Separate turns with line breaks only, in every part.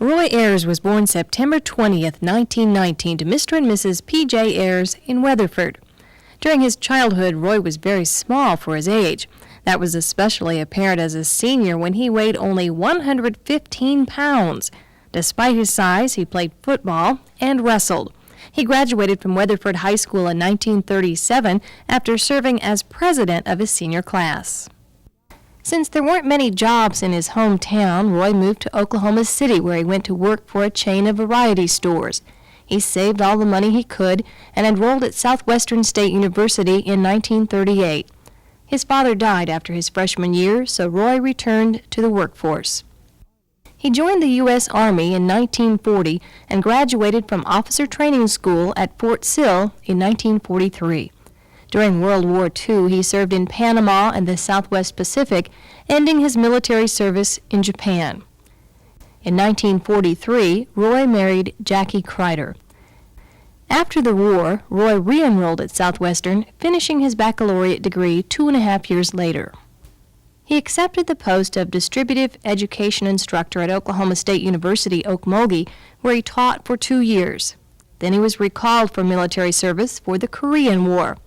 Roy Ayres was born September 20th, 1919 to Mr. and Mrs. P.J. Ayres in Weatherford. During his childhood, Roy was very small for his age. That was especially apparent as a senior when he weighed only 115 pounds. Despite his size, he played football and wrestled. He graduated from Weatherford High School in 1937 after serving as president of his senior class. Since there weren't many jobs in his hometown, Roy moved to Oklahoma City, where he went to work for a chain of variety stores. He saved all the money he could and enrolled at Southwestern State University in 1938. His father died after his freshman year, so Roy returned to the workforce. He joined the U.S. Army in 1940 and graduated from Officer Training School at Fort Sill in 1943. During World War II, he served in Panama and the Southwest Pacific, ending his military service in Japan. In 1943, Roy married Jackie Kreider. After the war, Roy re-enrolled at Southwestern, finishing his baccalaureate degree 2.5 years later. He accepted the post of distributive education instructor at Oklahoma State University, Okmulgee, where he taught for 2 years. Then he was recalled for military service for the Korean War.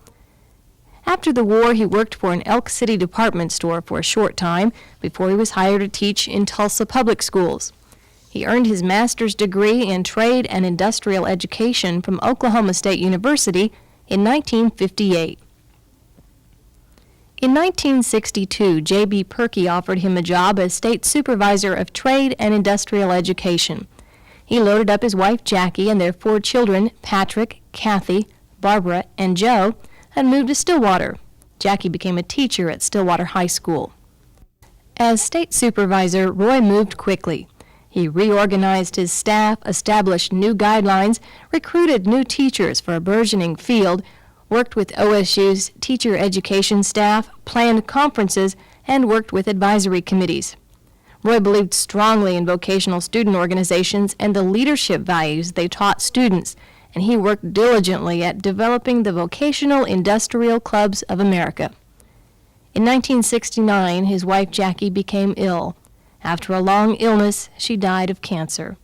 After the war, he worked for an Elk City department store for a short time before he was hired to teach in Tulsa public schools. He earned his master's degree in trade and industrial education from Oklahoma State University in 1958. In 1962, J.B. Perky offered him a job as state supervisor of trade and industrial education. He loaded up his wife Jackie and their 4 children, Patrick, Kathy, Barbara, and Joe, and moved to Stillwater. Jackie became a teacher at Stillwater High School. As state supervisor, Roy moved quickly. He reorganized his staff, established new guidelines, recruited new teachers for a burgeoning field, worked with OSU's teacher education staff, planned conferences, and worked with advisory committees. Roy believed strongly in vocational student organizations and the leadership values they taught students, and he worked diligently at developing the Vocational Industrial Clubs of America. In 1969, his wife Jackie became ill. After a long illness, she died of cancer.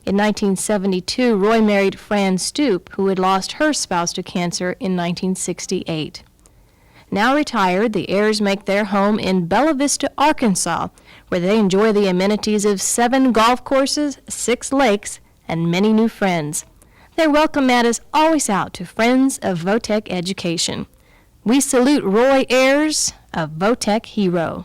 In 1972, Roy married Fran Stoop, who had lost her spouse to cancer in 1968. Now retired, the Ayres make their home in Bella Vista, Arkansas, where they enjoy the amenities of 7 golf courses, 6 lakes, and many new friends. Their welcome mat is always out to Friends of Votech Education. We salute Roy Ayres, a Votech hero.